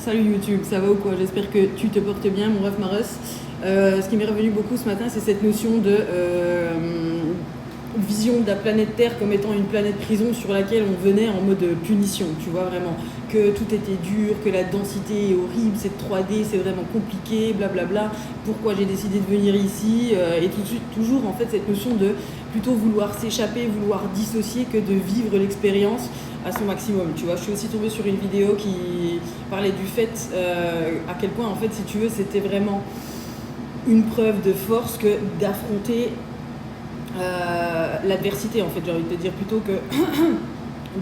Salut YouTube, ça va ou quoi? J'espère que tu te portes bien, mon ref Maros. Ce qui m'est revenu beaucoup ce matin, c'est cette notion de vision de la planète Terre comme étant une planète prison sur laquelle on venait en mode punition, tu vois, vraiment. Que tout était dur, que la densité est horrible, c'est 3D, c'est vraiment compliqué, blablabla. Pourquoi j'ai décidé de venir ici et tout de suite, toujours en fait cette notion de plutôt vouloir s'échapper, vouloir dissocier que de vivre l'expérience à son maximum, tu vois. Je suis aussi tombée sur une vidéo qui parlait du fait à quel point en fait, si tu veux, c'était vraiment une preuve de force que d'affronter l'adversité, en fait, j'ai envie de te dire, plutôt que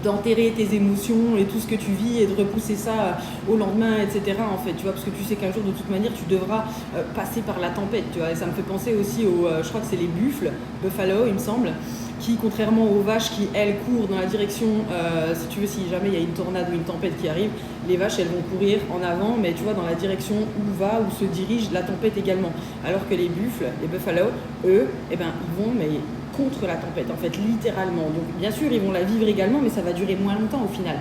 d'enterrer tes émotions et tout ce que tu vis et de repousser ça au lendemain, etc. en fait, tu vois, parce que tu sais qu'un jour de toute manière tu devras passer par la tempête, tu vois, et ça me fait penser aussi aux, je crois que c'est les buffles, buffalo il me semble, qui contrairement aux vaches qui elles courent dans la direction, si tu veux, si jamais il y a une tornade ou une tempête qui arrive, les vaches elles vont courir en avant, mais tu vois, dans la direction où va, où se dirige la tempête également, alors que les buffles, les buffalo, eux, eh ben, ils vont, mais contre la tempête, en fait, littéralement. Donc, bien sûr, ils vont la vivre également, mais ça va durer moins longtemps au final.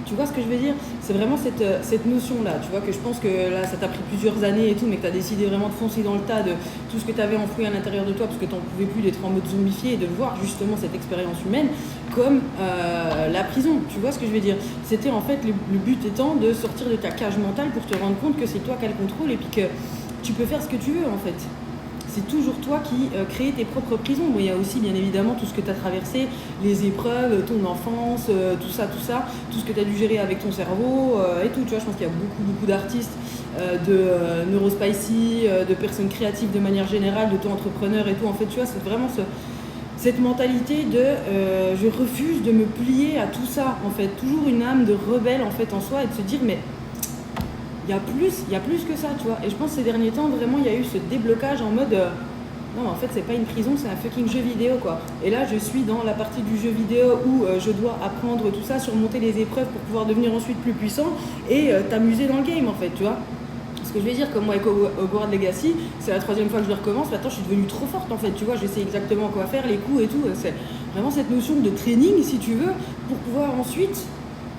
Tu vois ce que je veux dire? C'est vraiment cette notion-là, tu vois, que je pense que là, ça t'a pris plusieurs années et tout, mais que tu as décidé vraiment de foncer dans le tas de tout ce que tu avais enfoui à l'intérieur de toi, parce que tu n'en pouvais plus d'être en mode zombifié et de voir justement cette expérience humaine comme la prison. Tu vois ce que je veux dire? C'était en fait le but étant de sortir de ta cage mentale pour te rendre compte que c'est toi qui as le contrôle et puis que tu peux faire ce que tu veux, en fait. C'est toujours toi qui crée tes propres prisons. Bon, il y a aussi bien évidemment tout ce que tu as traversé, les épreuves, ton enfance, tout ça, tout ce que tu as dû gérer avec ton cerveau et tout. Tu vois, je pense qu'il y a beaucoup d'artistes, de neurospicy, de personnes créatives de manière générale, d'auto-entrepreneurs et tout. En fait, tu vois, c'est vraiment cette mentalité de je refuse de me plier à tout ça. En fait, toujours une âme de rebelle en fait en soi et de se dire mais il y a plus que ça, tu vois. Et je pense que ces derniers temps, vraiment, il y a eu ce déblocage en mode non, en fait, c'est pas une prison, c'est un fucking jeu vidéo, quoi. Et là, je suis dans la partie du jeu vidéo où je dois apprendre tout ça, surmonter les épreuves pour pouvoir devenir ensuite plus puissant et t'amuser dans le game, en fait, tu vois. Ce que je vais dire, comme moi avec Hogwarts Legacy, c'est la 3e fois que je le recommence. Maintenant, je suis devenue trop forte, en fait, tu vois. Je sais exactement quoi faire, les coups et tout. C'est vraiment cette notion de training, si tu veux, pour pouvoir ensuite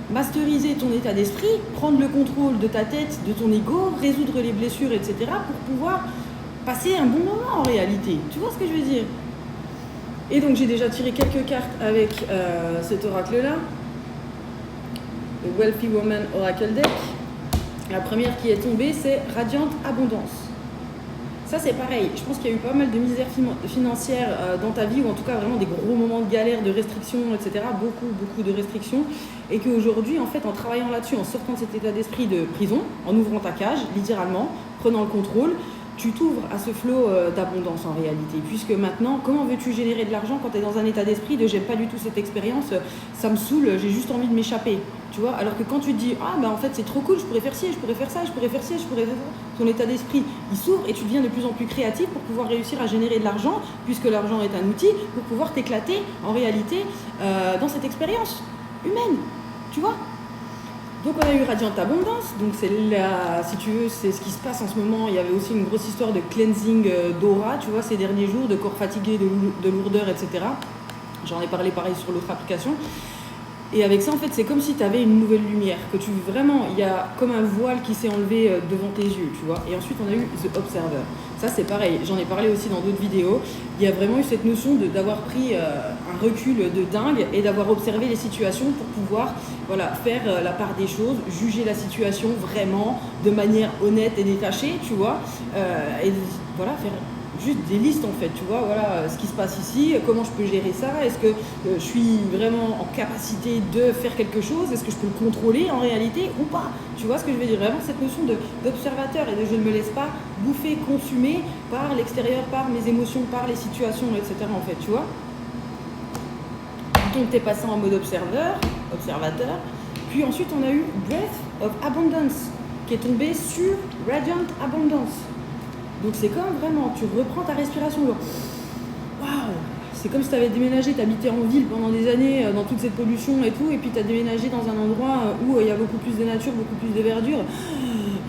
masteriser ton état d'esprit, prendre le contrôle de ta tête, de ton ego, résoudre les blessures, etc. pour pouvoir passer un bon moment en réalité. Tu vois ce que je veux dire? Et donc j'ai déjà tiré quelques cartes avec cet oracle-là, le Wealthy Woman Oracle Deck. La première qui est tombée, c'est Radiante Abondance. Ça, c'est pareil. Je pense qu'il y a eu pas mal de misère financière dans ta vie, ou en tout cas vraiment des gros moments de galère, de restrictions, etc. Beaucoup de restrictions. Et qu'aujourd'hui, en fait, en travaillant là-dessus, en sortant de cet état d'esprit de prison, en ouvrant ta cage, littéralement, prenant le contrôle, tu t'ouvres à ce flot d'abondance en réalité. Puisque maintenant, comment veux-tu générer de l'argent quand tu es dans un état d'esprit de j'aime pas du tout cette expérience, ça me saoule, j'ai juste envie de m'échapper. Tu vois, alors que quand tu te dis ah ben en fait c'est trop cool, je pourrais faire ci, je pourrais faire ça, je pourrais faire ci, je pourrais faire ça, ton état d'esprit il s'ouvre et tu deviens de plus en plus créatif pour pouvoir réussir à générer de l'argent, puisque l'argent est un outil pour pouvoir t'éclater en réalité dans cette expérience humaine. Tu vois? Donc on a eu Radiante Abondance, donc c'est là, si tu veux, c'est ce qui se passe en ce moment. Il y avait aussi une grosse histoire de cleansing d'aura, tu vois, ces derniers jours, de corps fatigué, de lourdeur, etc. J'en ai parlé pareil sur l'autre application. Et avec ça, en fait, c'est comme si tu avais une nouvelle lumière, que tu vraiment, il y a comme un voile qui s'est enlevé devant tes yeux, tu vois. Et ensuite, on a eu The Observer. Ça, c'est pareil. J'en ai parlé aussi dans d'autres vidéos. Il y a vraiment eu cette notion d'avoir pris un recul de dingue et d'avoir observé les situations pour pouvoir, voilà, faire la part des choses, juger la situation vraiment de manière honnête et détachée, tu vois. Et voilà, faire juste des listes en fait, tu vois, voilà ce qui se passe ici, comment je peux gérer ça, est-ce que je suis vraiment en capacité de faire quelque chose, est-ce que je peux le contrôler en réalité ou pas, tu vois ce que je veux dire, vraiment cette notion d'observateur et de je ne me laisse pas bouffer, consumer par l'extérieur, par mes émotions, par les situations, etc. en fait, tu vois. Donc t'es passé en mode observateur, puis ensuite on a eu Breath of Abundance qui est tombé sur Radiant Abundance. Donc c'est comme vraiment, tu reprends ta respiration. Waouh! C'est comme si tu avais déménagé, tu habitais en ville pendant des années dans toute cette pollution et tout, et puis tu as déménagé dans un endroit où il y a beaucoup plus de nature, beaucoup plus de verdure.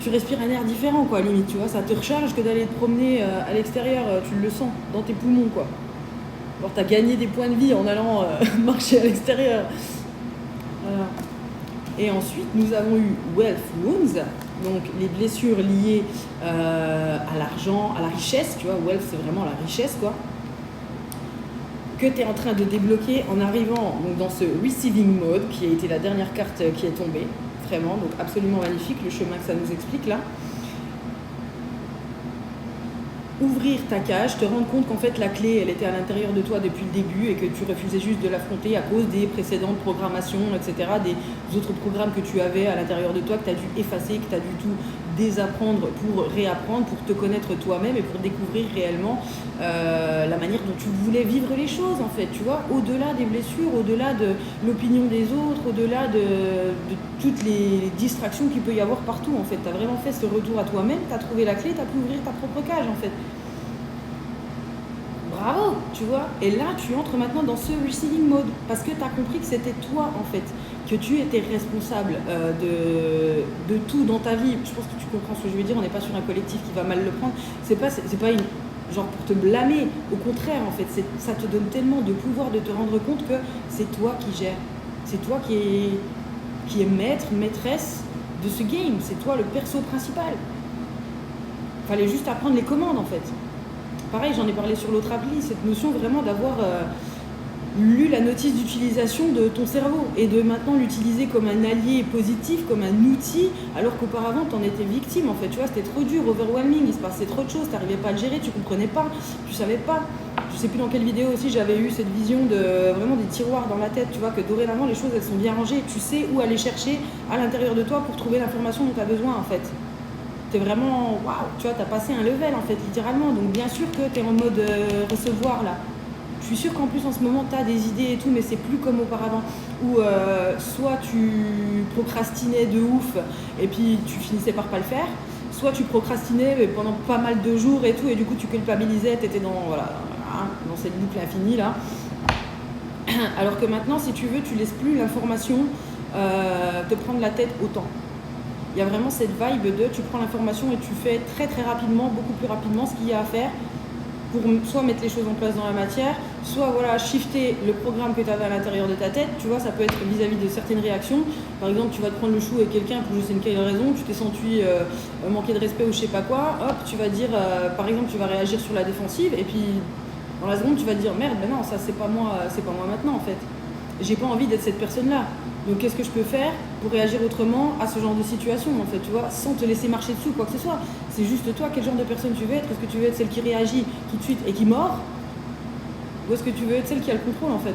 Tu respires un air différent, quoi, limite, tu vois, ça te recharge que d'aller te promener à l'extérieur, tu le sens dans tes poumons, quoi. Alors tu as gagné des points de vie en allant marcher à l'extérieur. Voilà. Et ensuite, nous avons eu Wealth Wounds, donc les blessures liées à l'argent, à la richesse, tu vois, wealth c'est vraiment la richesse, quoi, que tu es en train de débloquer en arrivant donc, dans ce Receiving Mode, qui a été la dernière carte qui est tombée, vraiment, donc absolument magnifique, le chemin que ça nous explique là. Ouvrir ta cage, te rendre compte qu'en fait la clé elle était à l'intérieur de toi depuis le début et que tu refusais juste de l'affronter à cause des précédentes programmations, etc., des autres programmes que tu avais à l'intérieur de toi, que tu as dû effacer, que tu as dû tout désapprendre pour réapprendre, pour te connaître toi-même et pour découvrir réellement la manière dont tu voulais vivre les choses en fait, tu vois, au-delà des blessures, au-delà de l'opinion des autres, au-delà de toutes les distractions qu'il peut y avoir partout en fait. Tu as vraiment fait ce retour à toi-même, tu as trouvé la clé, tu as pu ouvrir ta propre cage en fait. Bravo, tu vois. Et là, tu entres maintenant dans ce receiving mode parce que tu as compris que c'était toi, en fait, que tu étais responsable de tout dans ta vie. Je pense que tu comprends ce que je veux dire. On n'est pas sur un collectif qui va mal le prendre. C'est pas une genre pour te blâmer. Au contraire, en fait, ça te donne tellement de pouvoir de te rendre compte que c'est toi qui gères. C'est toi qui est maître, maîtresse de ce game. C'est toi le perso principal. Fallait juste apprendre les commandes, en fait. Pareil, j'en ai parlé sur l'autre appli, cette notion vraiment d'avoir lu la notice d'utilisation de ton cerveau et de maintenant l'utiliser comme un allié positif, comme un outil, alors qu'auparavant, tu en étais victime en fait. Tu vois, c'était trop dur, overwhelming, il se passait trop de choses, tu n'arrivais pas à le gérer, tu comprenais pas, tu savais pas. Je sais plus dans quelle vidéo aussi j'avais eu cette vision de vraiment des tiroirs dans la tête, tu vois, que dorénavant les choses elles sont bien rangées, tu sais où aller chercher à l'intérieur de toi pour trouver l'information dont tu as besoin en fait. T'es vraiment, waouh, tu vois, t'as passé un level en fait, littéralement. Donc bien sûr que t'es en mode recevoir là. Je suis sûre qu'en plus en ce moment t'as des idées et tout, mais c'est plus comme auparavant. Où soit tu procrastinais de ouf et puis tu finissais par pas le faire, soit tu procrastinais mais pendant pas mal de jours et tout, et du coup tu culpabilisais, t'étais dans, voilà, dans cette boucle infinie là. Alors que maintenant, si tu veux, tu laisses plus l'information te prendre la tête autant. Il y a vraiment cette vibe de tu prends l'information et tu fais très très rapidement, beaucoup plus rapidement ce qu'il y a à faire pour soit mettre les choses en place dans la matière, soit voilà, shifter le programme que tu avais à l'intérieur de ta tête. Tu vois, ça peut être vis-à-vis de certaines réactions. Par exemple, tu vas te prendre le chou avec quelqu'un pour je sais quelle raison, tu t'es senti manquer de respect ou je sais pas quoi, hop, tu vas dire, par exemple, tu vas réagir sur la défensive et puis dans la seconde, tu vas te dire merde, ben non, ça c'est pas moi maintenant en fait. J'ai pas envie d'être cette personne-là. Donc qu'est-ce que je peux faire pour réagir autrement à ce genre de situation en fait, tu vois, sans te laisser marcher dessus quoi que ce soit. C'est juste toi, quel genre de personne tu veux être. Est-ce que tu veux être celle qui réagit tout de suite et qui mord, ou est-ce que tu veux être celle qui a le contrôle en fait?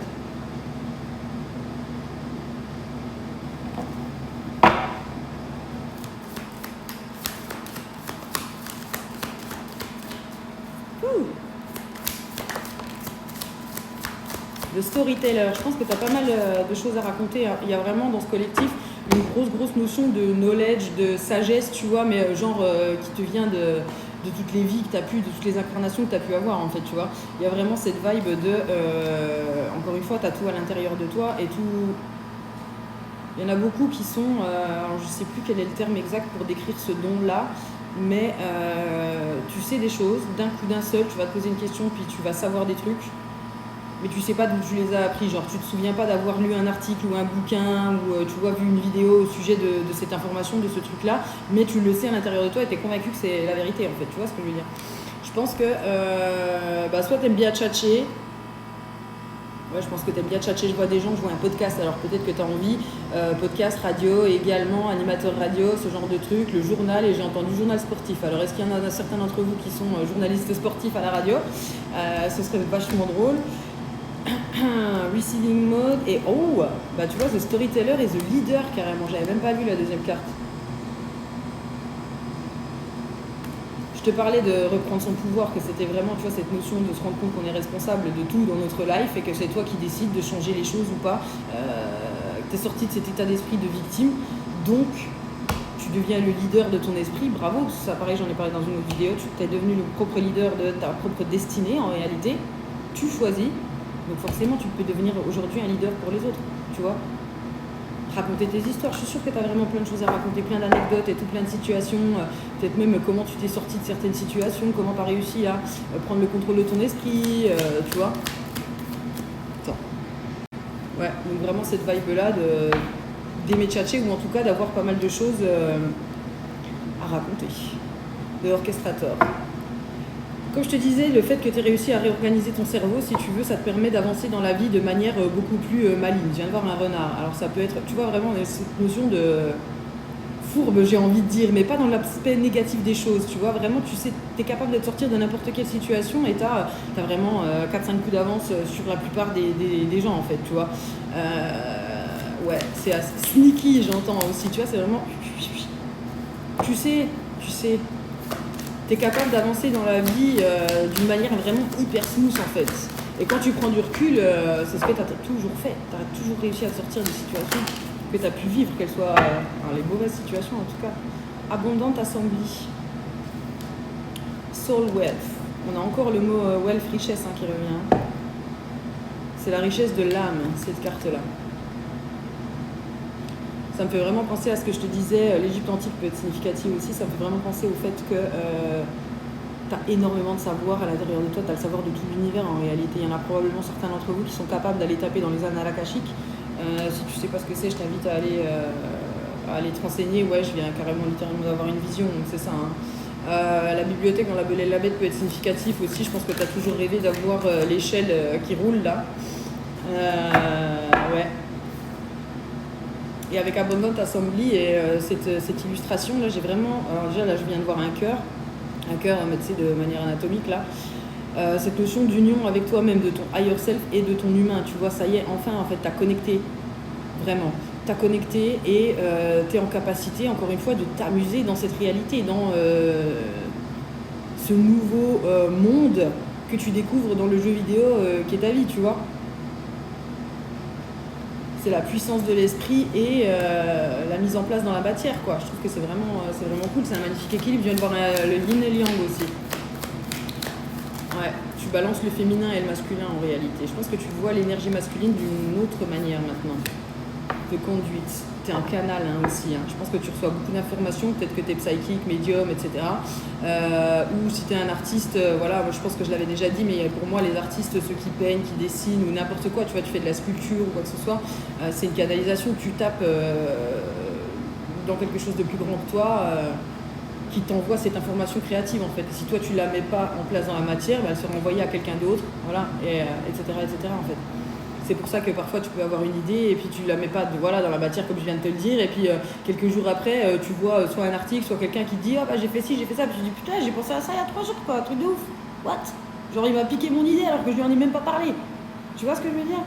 Le storyteller, je pense que tu as pas mal de choses à raconter. Il y a vraiment dans ce collectif une grosse notion de knowledge, de sagesse, tu vois, mais genre qui te vient de toutes les vies que tu as pu, de toutes les incarnations que tu as pu avoir en fait, tu vois. Il y a vraiment cette vibe de, encore une fois, tu as tout à l'intérieur de toi et tout. Il y en a beaucoup qui sont, alors je sais plus quel est le terme exact pour décrire ce don-là, mais tu sais des choses, d'un coup d'un seul, tu vas te poser une question, puis tu vas savoir des trucs. Mais tu sais pas d'où tu les as appris, genre tu te souviens pas d'avoir lu un article ou un bouquin ou tu vois vu une vidéo au sujet de cette information, de ce truc là, mais tu le sais à l'intérieur de toi et tu es convaincu que c'est la vérité en fait, tu vois ce que je veux dire. Je pense que soit t'aimes bien tchatcher, ouais je pense que t'aimes bien tchatcher, je vois des gens, je vois un podcast, alors peut-être que tu as envie, podcast, radio, et également animateur radio, ce genre de truc, le journal, et j'ai entendu journal sportif, alors est-ce qu'il y en a certains d'entre vous qui sont journalistes sportifs à la radio, ce serait vachement drôle. Receiving mode et bah tu vois the storyteller et the leader carrément, j'avais même pas vu la deuxième carte. Je te parlais de reprendre son pouvoir, que c'était vraiment tu vois cette notion de se rendre compte qu'on est responsable de tout dans notre life et que c'est toi qui décides de changer les choses ou pas, que tu es sorti de cet état d'esprit de victime, donc tu deviens le leader de ton esprit, bravo, ça pareil j'en ai parlé dans une autre vidéo, tu es devenu le propre leader de ta propre destinée en réalité, tu choisis. Donc forcément, tu peux devenir aujourd'hui un leader pour les autres, tu vois. Raconter tes histoires, je suis sûre que tu as vraiment plein de choses à raconter, plein d'anecdotes et tout plein de situations, peut-être même comment tu t'es sorti de certaines situations, comment tu as réussi à prendre le contrôle de ton esprit, tu vois. Attends. Ouais, donc vraiment cette vibe-là d'aimer tchatcher ou en tout cas d'avoir pas mal de choses à raconter. De Orchestrator. Comme je te disais, le fait que tu aies réussi à réorganiser ton cerveau, si tu veux, ça te permet d'avancer dans la vie de manière beaucoup plus maligne. Je viens de voir un renard. Alors ça peut être, tu vois vraiment cette notion de fourbe, j'ai envie de dire, mais pas dans l'aspect négatif des choses, tu vois, vraiment, tu sais, tu es capable de te sortir de n'importe quelle situation et tu as vraiment 4-5 coups d'avance sur la plupart des gens, en fait, tu vois. Ouais, c'est assez sneaky, j'entends aussi, tu vois, c'est vraiment... Tu sais, tu es capable d'avancer dans la vie d'une manière vraiment hyper smooth, en fait. Et quand tu prends du recul, c'est ce que tu as toujours fait, tu as toujours réussi à te sortir des situations que tu as pu vivre, qu'elles soient les mauvaises situations en tout cas. Abondante assembly. Soul wealth. On a encore le mot wealth, richesse qui revient. C'est la richesse de l'âme, cette carte-là. Ça me fait vraiment penser à ce que je te disais, l'Égypte antique peut être significative aussi, ça me fait vraiment penser au fait que tu as énormément de savoir à l'intérieur de toi, tu as le savoir de tout l'univers en réalité. Il y en a probablement certains d'entre vous qui sont capables d'aller taper dans les annales akashiques. Si tu sais pas ce que c'est, je t'invite à aller te renseigner. Ouais, je viens carrément littéralement d'avoir une vision, donc c'est ça. La bibliothèque dans la Belle et la Bête peut être significatif aussi. Je pense que tu as toujours rêvé d'avoir l'échelle qui roule là. Ouais. Et avec Abundant Assembly et cette illustration là, j'ai vraiment. Alors déjà là, je viens de voir un cœur, mais tu sais, de manière anatomique là. Cette notion d'union avec toi-même, de ton higher self et de ton humain, tu vois, ça y est, enfin, en fait, t'as connecté, vraiment, t'as connecté et t'es en capacité, encore une fois, de t'amuser dans cette réalité, dans ce nouveau monde que tu découvres dans le jeu vidéo qui est ta vie, tu vois. C'est la puissance de l'esprit et la mise en place dans la matière, quoi. Je trouve que c'est vraiment cool, c'est un magnifique équilibre. Je viens de voir le yin et le yang aussi. Ouais, tu balances le féminin et le masculin en réalité. Je pense que tu vois l'énergie masculine d'une autre manière maintenant. De conduite. Tu es un canal aussi. Je pense que tu reçois beaucoup d'informations, peut-être que tu es psychique, médium, etc. Ou si tu es un artiste, voilà, moi, je pense que je l'avais déjà dit, mais pour moi, les artistes, ceux qui peignent, qui dessinent ou n'importe quoi, tu vois, tu fais de la sculpture ou quoi que ce soit, c'est une canalisation. Tu tapes dans quelque chose de plus grand que toi. Qui t'envoie cette information créative en fait. Et si toi tu la mets pas en place dans la matière, elle sera envoyée à quelqu'un d'autre, voilà, et, etc., en fait. C'est pour ça que parfois tu peux avoir une idée et puis tu la mets pas dans la matière comme je viens de te le dire, et puis quelques jours après tu vois soit un article, soit quelqu'un qui te dit j'ai fait ci, j'ai fait ça, puis tu dis putain j'ai pensé à ça il y a 3 jours quoi, un truc de ouf, what? Genre il m'a piqué mon idée alors que je lui en ai même pas parlé. Tu vois ce que je veux dire?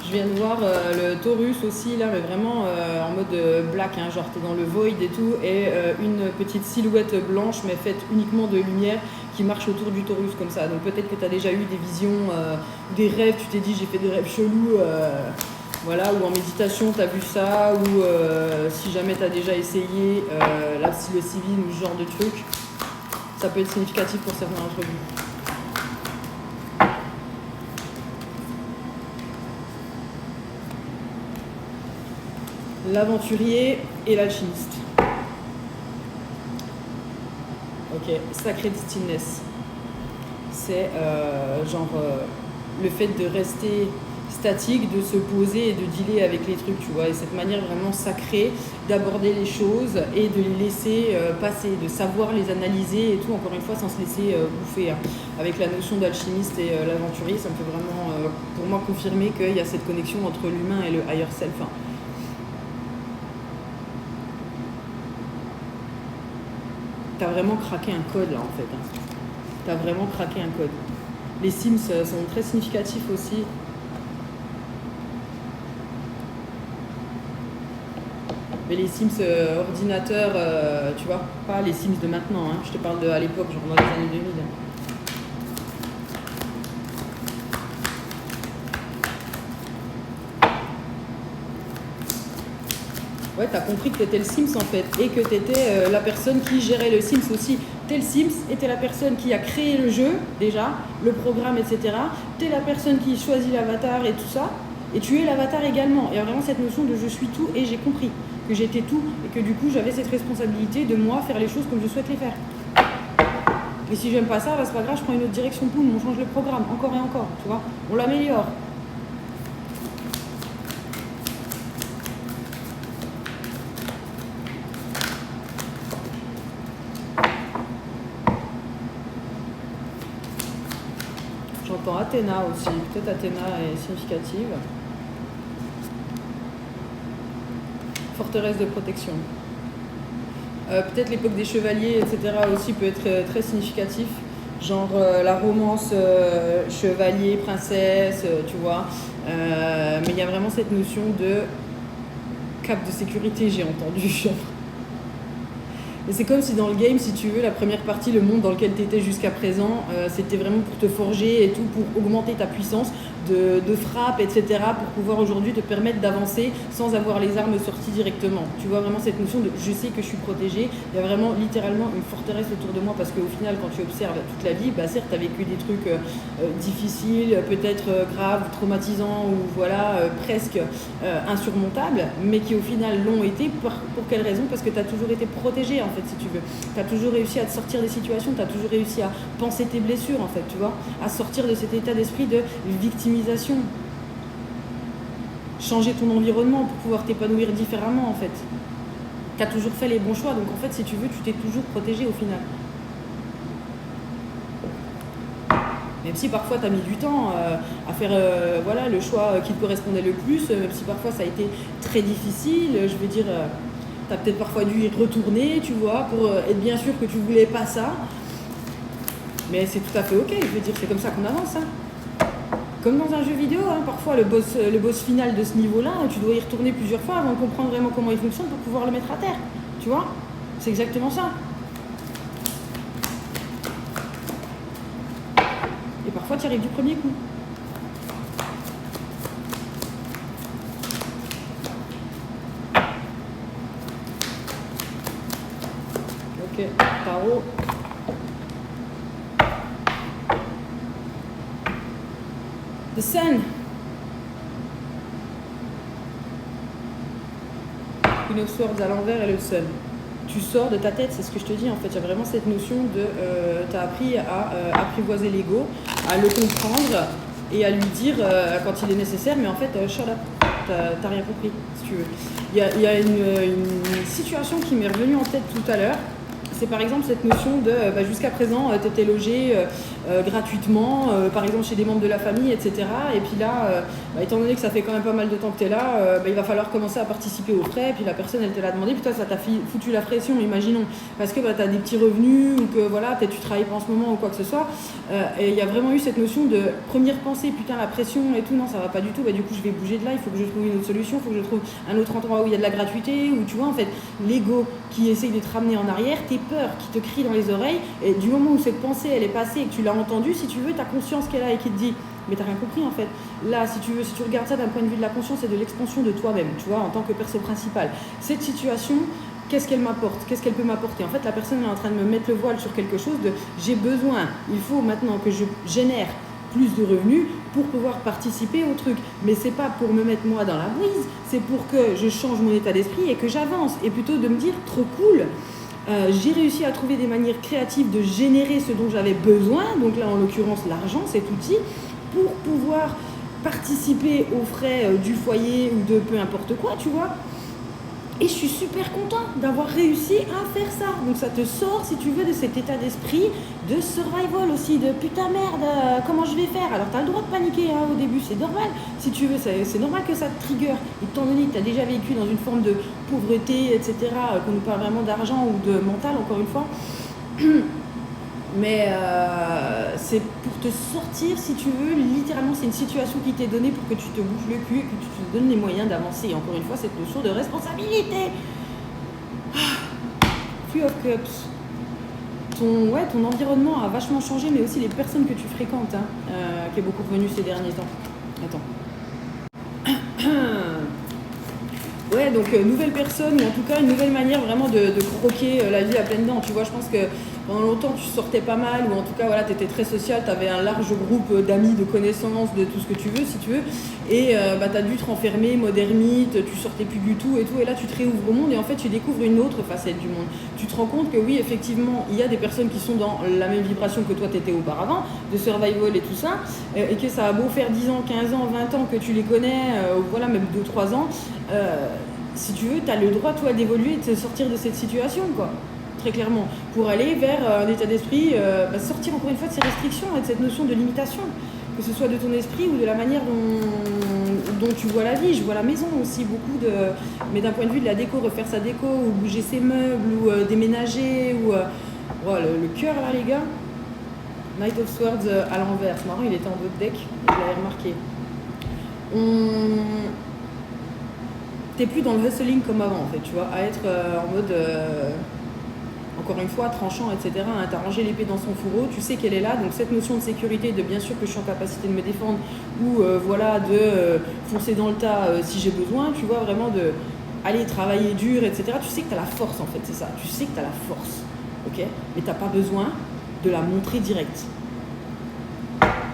Je viens de voir le Taurus aussi là, mais vraiment en mode black, genre t'es dans le void et tout, et une petite silhouette blanche mais faite uniquement de lumière qui marche autour du Taurus comme ça. Donc peut-être que tu as déjà eu des visions, des rêves, tu t'es dit j'ai fait des rêves chelous, voilà, ou en méditation tu as vu ça, ou si jamais tu as déjà essayé le civil ou ce genre de truc, ça peut être significatif pour certains d'entre vous. L'aventurier et l'alchimiste. Ok, Sacred Stillness. C'est le fait de rester statique, de se poser et de dealer avec les trucs, tu vois. Et cette manière vraiment sacrée d'aborder les choses et de les laisser passer, de savoir les analyser et tout, encore une fois, sans se laisser bouffer. Avec la notion d'alchimiste et l'aventurier, ça me fait vraiment, pour moi, confirmer qu'il y a cette connexion entre l'humain et le higher self. T'as vraiment craqué un code là en fait. T'as vraiment craqué un code. Les Sims sont très significatifs aussi. Mais les Sims ordinateurs, tu vois, pas les Sims de maintenant. Je te parle à l'époque, genre dans les années 2000. Ouais, t'as compris que t'étais le Sims en fait, et que t'étais la personne qui gérait le Sims aussi. T'es le Sims et t'es la personne qui a créé le jeu, déjà, le programme, etc. T'es la personne qui choisit l'avatar et tout ça, et tu es l'avatar également. Il y a vraiment cette notion de je suis tout, et j'ai compris que j'étais tout, et que du coup j'avais cette responsabilité de moi faire les choses comme je souhaite les faire. Et si j'aime pas ça, bah, c'est pas grave, je prends une autre direction, boum, on change le programme, encore et encore, tu vois. On l'améliore. J'entends Athéna aussi, peut-être Athéna est significative. Forteresse de protection. Peut-être l'époque des chevaliers, etc. aussi peut être très significatif. Genre la romance chevalier, princesse, tu vois. Mais il y a vraiment cette notion de cap de sécurité, j'ai entendu. Et c'est comme si dans le game, si tu veux, la première partie, le monde dans lequel tu étais jusqu'à présent, c'était vraiment pour te forger et tout, pour augmenter ta puissance de frappe, etc., pour pouvoir aujourd'hui te permettre d'avancer sans avoir les armes sorties directement. Tu vois vraiment cette notion de je sais que je suis protégée. Il y a vraiment littéralement une forteresse autour de moi parce qu'au final, quand tu observes toute la vie, bah, certes, tu as vécu des trucs difficiles, peut-être graves, traumatisants ou voilà, presque insurmontables, mais qui au final l'ont été. Pour quelle raison? Parce que tu as toujours été protégé en fait, si tu veux. Tu as toujours réussi à te sortir des situations, tu as toujours réussi à penser tes blessures en fait, tu vois, à sortir de cet état d'esprit de victimisation. Changer ton environnement pour pouvoir t'épanouir différemment en fait. Tu as toujours fait les bons choix, donc en fait si tu veux, tu t'es toujours protégé au final. Même si parfois tu as mis du temps à faire voilà, le choix qui te correspondait le plus, même si parfois ça a été très difficile, je veux dire, tu as peut-être parfois dû y retourner, tu vois, pour être bien sûr que tu voulais pas ça. Mais c'est tout à fait ok, je veux dire, c'est comme ça qu'on avance. Hein. Comme dans un jeu vidéo, hein, parfois le boss final de ce niveau-là, tu dois y retourner plusieurs fois avant de comprendre vraiment comment il fonctionne pour pouvoir le mettre à terre. Tu vois? C'est exactement ça. Et parfois, tu y arrives du premier coup. Ok, tarot. The Sun. Queen of Swords à l'envers et le Sun. Tu sors de ta tête, c'est ce que je te dis en fait. Il y a vraiment cette notion de tu as appris à apprivoiser l'ego, à le comprendre et à lui dire quand il est nécessaire, mais en fait, shut up, t'as rien compris si tu veux. Il y a une situation qui m'est revenue en tête tout à l'heure. C'est par exemple cette notion de jusqu'à présent tu étais logé gratuitement, par exemple chez des membres de la famille, etc. Et puis là, étant donné que ça fait quand même pas mal de temps que tu es là, il va falloir commencer à participer aux frais. Et puis la personne, elle te l'a demandé, puis toi, ça t'a foutu la pression, imaginons, parce que tu as des petits revenus ou que voilà, peut-être tu travailles pas en ce moment ou quoi que ce soit. Et il y a vraiment eu cette notion de première pensée, putain, la pression et tout, non, ça va pas du tout. Du coup, je vais bouger de là, il faut que je trouve une autre solution, il faut que je trouve un autre endroit où il y a de la gratuité, où tu vois, en fait, l'ego qui essaye de te ramener en arrière, tes peurs qui te crient dans les oreilles, et du moment où cette pensée elle est passée et que tu l'as entendue, si tu veux, ta conscience qui est là et qui te dit mais t'as rien compris en fait. Là, si tu veux, si tu regardes ça d'un point de vue de la conscience et de l'expansion de toi-même, tu vois, en tant que perso principal, cette situation, qu'est-ce qu'elle m'apporte? Qu'est-ce qu'elle peut m'apporter? En fait, la personne est en train de me mettre le voile sur quelque chose de j'ai besoin, il faut maintenant que je génère plus de revenus pour pouvoir participer au truc. Mais c'est pas pour me mettre moi dans la brise, c'est pour que je change mon état d'esprit et que j'avance. Et plutôt de me dire trop cool. J'ai réussi à trouver des manières créatives de générer ce dont j'avais besoin, donc là en l'occurrence l'argent, cet outil, pour pouvoir participer aux frais du foyer ou de peu importe quoi, tu vois. Et je suis super content d'avoir réussi à faire ça. Donc ça te sort, si tu veux, de cet état d'esprit de survival aussi, de putain merde, comment je vais faire? Alors tu as le droit de paniquer hein, au début, c'est normal. Si tu veux, c'est normal que ça te trigger. Étant donné que tu as déjà vécu dans une forme de pauvreté, etc., qu'on nous parle vraiment d'argent ou de mental, encore une fois. Mais c'est pour te sortir, si tu veux, littéralement, c'est une situation qui t'est donnée pour que tu te bouges le cul et que tu te donnes les moyens d'avancer. Et encore une fois, cette notion de responsabilité. Three of Cups. Ton environnement a vachement changé, mais aussi les personnes que tu fréquentes, hein, qui est beaucoup revenu ces derniers temps. Attends. Donc nouvelle personne, ou en tout cas une nouvelle manière vraiment de croquer la vie à pleines dents. Tu vois, je pense que pendant longtemps tu sortais pas mal, ou en tout cas voilà, tu étais très social, tu avais un large groupe d'amis, de connaissances, de tout ce que tu veux si tu veux, et tu as dû te renfermer, mode ermite, tu sortais plus du tout, et là tu te réouvres au monde et en fait tu découvres une autre facette du monde. Tu te rends compte que oui, effectivement, il y a des personnes qui sont dans la même vibration que toi t'étais auparavant, de survival et tout ça, et que ça a beau faire 10 ans, 15 ans, 20 ans que tu les connais, voilà, même 2-3 ans, si tu veux, tu as le droit, toi, d'évoluer et de sortir de cette situation, quoi. Très clairement. Pour aller vers un état d'esprit, sortir encore une fois de ces restrictions et de cette notion de limitation. Que ce soit de ton esprit ou de la manière dont tu vois la vie. Je vois la maison aussi, beaucoup de... Mais d'un point de vue de la déco, refaire sa déco, ou bouger ses meubles, ou déménager, ou... le cœur, là, les gars. Knight of Swords à l'envers. C'est marrant, il était en votre deck, je l'avais remarqué. T'es plus dans le hustling comme avant, en fait, tu vois, à être en mode, encore une fois, tranchant, etc. Hein, t'as rangé l'épée dans son fourreau, tu sais qu'elle est là, donc cette notion de sécurité, de bien sûr que je suis en capacité de me défendre, ou voilà, de foncer dans le tas si j'ai besoin, tu vois, vraiment de aller travailler dur, etc. Tu sais que t'as la force, en fait, c'est ça, tu sais que t'as la force, ok, mais t'as pas besoin de la montrer direct.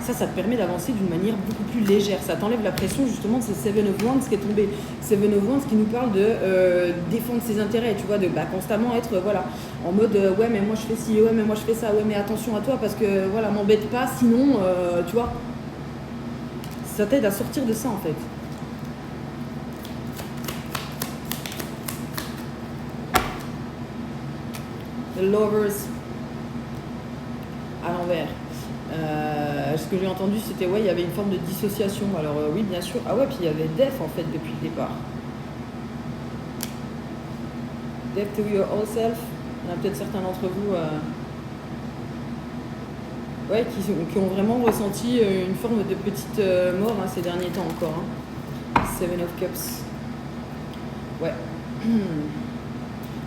Ça te permet d'avancer d'une manière beaucoup plus légère. Ça t'enlève la pression justement de ce Seven of Wands qui est tombé. Seven of Wands qui nous parle de défendre ses intérêts, tu vois, de constamment être voilà, en mode ouais mais moi je fais ci, ouais mais moi je fais ça, ouais mais attention à toi parce que voilà, m'embête pas, sinon tu vois. Ça t'aide à sortir de ça en fait. The Lovers à l'envers. Ce que j'ai entendu, c'était ouais, il y avait une forme de dissociation. Alors oui, bien sûr. Ah ouais, puis il y avait Death en fait depuis le départ. Death to your old self. Il y en a peut-être certains d'entre vous ouais, qui ont vraiment ressenti une forme de petite mort hein, ces derniers temps encore. Hein. Seven of Cups. Ouais.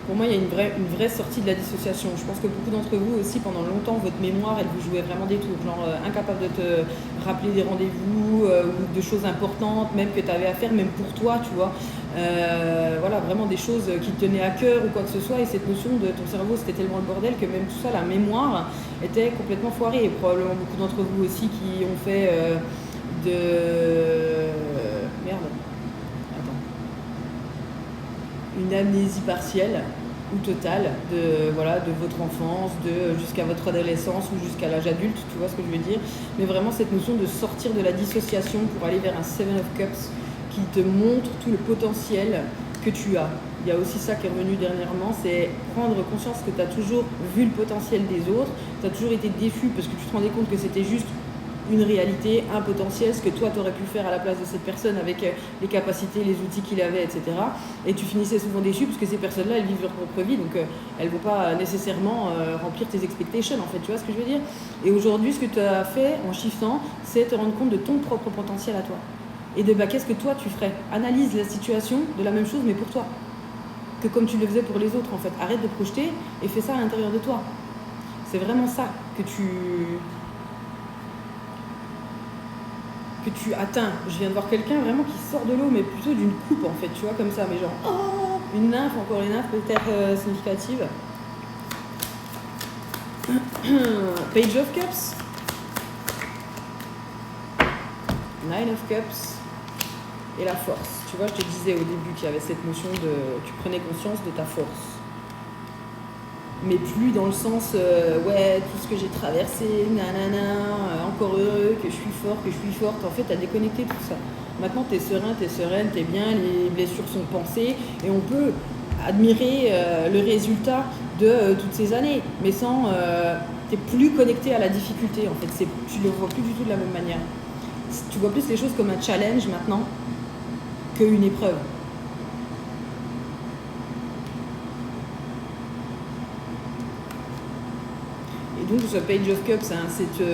Pour moi, il y a une vraie sortie de la dissociation. Je pense que beaucoup d'entre vous aussi, pendant longtemps, votre mémoire, elle vous jouait vraiment des tours. Genre incapable de te rappeler des rendez-vous ou de choses importantes, même que tu avais à faire, même pour toi, tu vois. Voilà, vraiment des choses qui te tenaient à cœur ou quoi que ce soit. Et cette notion de ton cerveau, c'était tellement le bordel que même tout ça, la mémoire, était complètement foirée. Et probablement beaucoup d'entre vous aussi qui ont fait Merde. Une amnésie partielle ou totale de votre enfance, jusqu'à votre adolescence ou jusqu'à l'âge adulte, tu vois ce que je veux dire. Mais vraiment cette notion de sortir de la dissociation pour aller vers un Seven of Cups qui te montre tout le potentiel que tu as. Il y a aussi ça qui est revenu dernièrement, c'est prendre conscience que tu as toujours vu le potentiel des autres, tu as toujours été déçu parce que tu te rendais compte que c'était juste une réalité, un potentiel, ce que toi tu aurais pu faire à la place de cette personne avec les capacités, les outils qu'il avait, etc. Et tu finissais souvent déçu parce que ces personnes-là, elles vivent leur propre vie, donc elles ne vont pas nécessairement remplir tes expectations, en fait, tu vois ce que je veux dire. Et aujourd'hui, ce que tu as fait en shiftant, c'est te rendre compte de ton propre potentiel à toi. Et de qu'est-ce que toi tu ferais. Analyse la situation de la même chose, mais pour toi. Que comme tu le faisais pour les autres, en fait. Arrête de projeter et fais ça à l'intérieur de toi. C'est vraiment ça que tu atteins. Je viens de voir quelqu'un vraiment qui sort de l'eau, mais plutôt d'une coupe en fait, tu vois, comme ça, mais genre, oh, une nymphe, encore une nymphe peut-être significative. Page of Cups. Nine of Cups. Et la force. Tu vois, je te disais au début qu'il y avait cette notion de... Tu prenais conscience de ta force. Mais plus dans le sens, ouais, tout ce que j'ai traversé, nanana, encore heureux, que je suis fort, que je suis forte. En fait, t'as déconnecté tout ça. Maintenant, t'es serein, t'es sereine, t'es bien, les blessures sont pansées, et on peut admirer le résultat de toutes ces années, mais sans... t'es plus connecté à la difficulté, en fait. Tu le vois plus du tout de la même manière. Tu vois plus les choses comme un challenge maintenant qu'une épreuve. Et donc ce Page of Cups, hein, je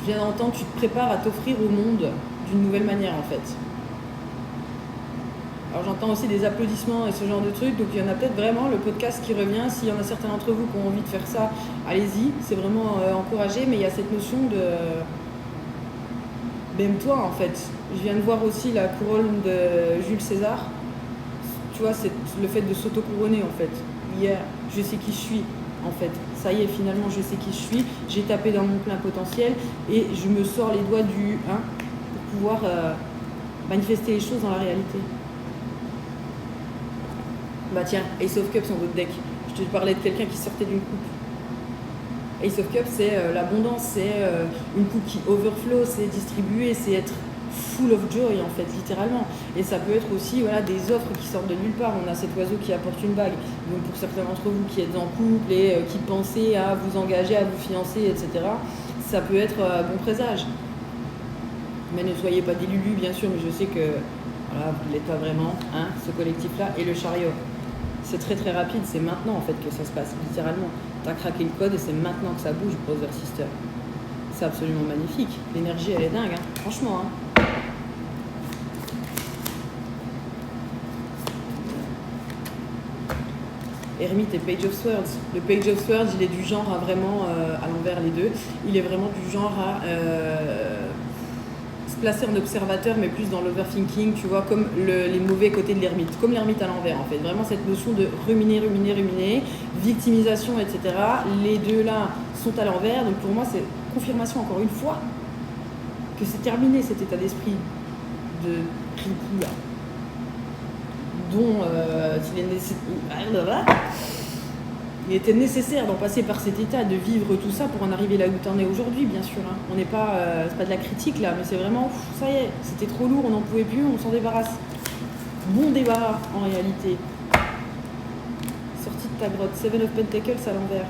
viens d'entendre, tu te prépares à t'offrir au monde d'une nouvelle manière en fait. Alors j'entends aussi des applaudissements et ce genre de trucs, donc il y en a peut-être vraiment le podcast qui revient. S'il y en a certains d'entre vous qui ont envie de faire ça, allez-y, c'est vraiment encouragé, mais il y a cette notion de... Même toi en fait. Je viens de voir aussi la couronne de Jules César. Tu vois, le fait de s'auto-couronner en fait. Hier, je sais qui je suis en fait. Ça y est, finalement, je sais qui je suis. J'ai tapé dans mon plein potentiel et je me sors les doigts du pour pouvoir manifester les choses dans la réalité. Bah tiens, Ace of Cups en votre deck. Je te parlais de quelqu'un qui sortait d'une coupe. Ace of Cups, c'est l'abondance, c'est une coupe qui overflow, c'est distribuer, c'est être full of joy en fait, littéralement. Et ça peut être aussi voilà, des offres qui sortent de nulle part. On a cet oiseau qui apporte une bague. Donc pour certains d'entre vous qui êtes en couple et qui pensez à vous engager, à vous fiancer, etc., ça peut être bon présage. Mais ne soyez pas des lulus, bien sûr, mais je sais que voilà, vous ne l'êtes pas vraiment, ce collectif-là. Et le chariot, c'est très très rapide, c'est maintenant en fait que ça se passe, littéralement. Tu as craqué le code et c'est maintenant que ça bouge, Brother Sister. C'est absolument magnifique. L'énergie, elle est dingue, franchement. Ermite et Page of Swords. Le Page of Swords, il est du genre à vraiment, à l'envers les deux, il est vraiment du genre à se placer en observateur, mais plus dans l'overthinking, tu vois, comme les mauvais côtés de l'ermite, comme l'ermite à l'envers en fait. Vraiment cette notion de ruminer, victimisation, etc. Les deux là sont à l'envers, donc pour moi c'est confirmation encore une fois que c'est terminé cet état d'esprit de ripou là, dont il était nécessaire d'en passer par cet état, de vivre tout ça pour en arriver là où tu en es aujourd'hui, bien sûr. On n'est pas, c'est pas de la critique là, mais c'est vraiment, ça y est, c'était trop lourd, on n'en pouvait plus, on s'en débarrasse. Bon débarras en réalité. Sortie de ta grotte, Seven of Pentacles à l'envers.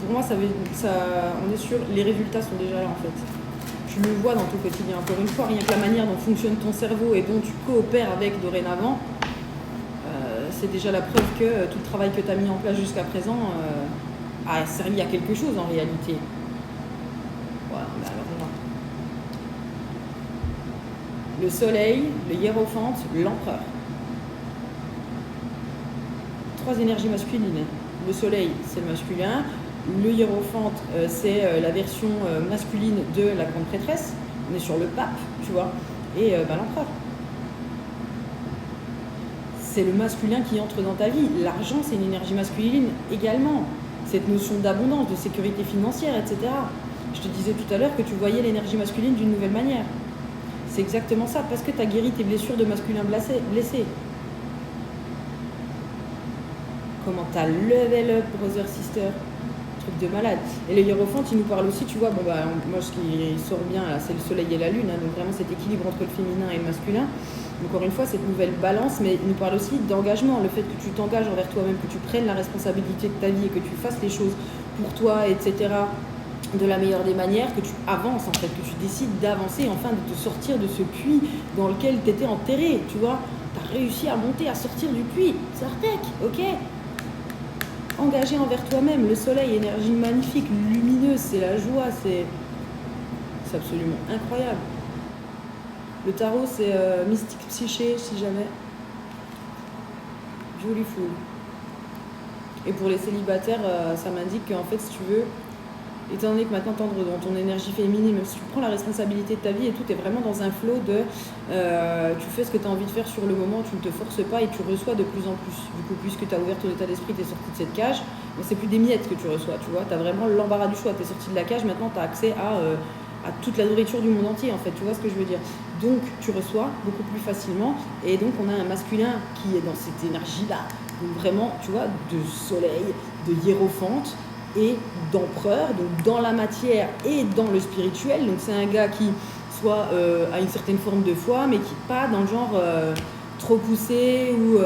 Pour moi, on est sûr, les résultats sont déjà là en fait. Tu le vois dans ton quotidien, encore une fois, rien que la manière dont fonctionne ton cerveau et dont tu coopères avec dorénavant, c'est déjà la preuve que tout le travail que tu as mis en place jusqu'à présent a servi à quelque chose en réalité. Voilà, mais alors là. Le soleil, le hiérophante, l'empereur. 3 énergies masculines. Le soleil, c'est le masculin. Le hiérophante, c'est la version masculine de la grande prêtresse. On est sur le pape, tu vois. Et l'empereur. C'est le masculin qui entre dans ta vie. L'argent, c'est une énergie masculine également. Cette notion d'abondance, de sécurité financière, etc. Je te disais tout à l'heure que tu voyais l'énergie masculine d'une nouvelle manière. C'est exactement ça, parce que tu as guéri tes blessures de masculin blessé. Comment tu as level up, brother, sister. Truc de malade. Et le hiérophante, il nous parle aussi, tu vois, moi ce qui sort bien, là, c'est le soleil et la lune, donc vraiment cet équilibre entre le féminin et le masculin. Encore une fois, cette nouvelle balance, mais il nous parle aussi d'engagement, le fait que tu t'engages envers toi-même, que tu prennes la responsabilité de ta vie et que tu fasses les choses pour toi, etc., de la meilleure des manières, que tu avances en fait, que tu décides d'avancer, enfin de te sortir de ce puits dans lequel tu étais enterré, tu vois. Tu as réussi à monter, à sortir du puits, Sartek, ok. Engagé envers toi-même, le soleil, énergie magnifique, lumineuse, c'est la joie, c'est absolument incroyable. Le tarot, c'est mystique psyché, si jamais. Beautiful. Et pour les célibataires, ça m'indique qu'en fait, si tu veux, étant donné que maintenant tu entres dans ton énergie féminine, même si tu prends la responsabilité de ta vie et tout, tu es vraiment dans un flow de tu fais ce que tu as envie de faire sur le moment, tu ne te forces pas et tu reçois de plus en plus. Du coup, puisque tu as ouvert ton état d'esprit, tu es sorti de cette cage, c'est plus des miettes que tu reçois, tu vois, tu as vraiment l'embarras du choix, tu es sorti de la cage, maintenant tu as accès à toute la nourriture du monde entier en fait, tu vois ce que je veux dire. Donc tu reçois beaucoup plus facilement et donc on a un masculin qui est dans cette énergie-là, donc vraiment, tu vois, de soleil, de hiérophante et d'empereur, donc dans la matière et dans le spirituel. Donc c'est un gars qui soit a une certaine forme de foi, mais qui pas dans le genre trop poussé ou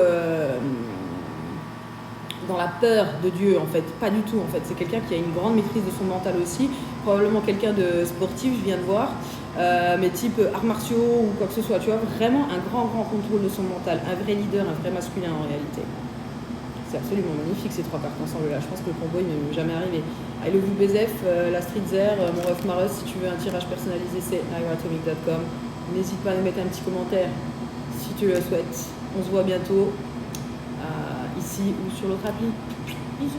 dans la peur de Dieu en fait, pas du tout en fait. C'est quelqu'un qui a une grande maîtrise de son mental aussi, probablement quelqu'un de sportif, je viens de voir, mais type arts martiaux ou quoi que ce soit, tu vois, vraiment un grand contrôle de son mental, un vrai leader, un vrai masculin en réalité. C'est absolument magnifique ces 3 cartes ensemble là. Je pense que le combo il m'est jamais arrivé. I love you BZF, la Street Zer, mon ref Maros, si tu veux un tirage personnalisé, c'est nairaatomic.com. N'hésite pas à nous mettre un petit commentaire si tu le souhaites. On se voit bientôt ici ou sur l'autre appli. Bisous.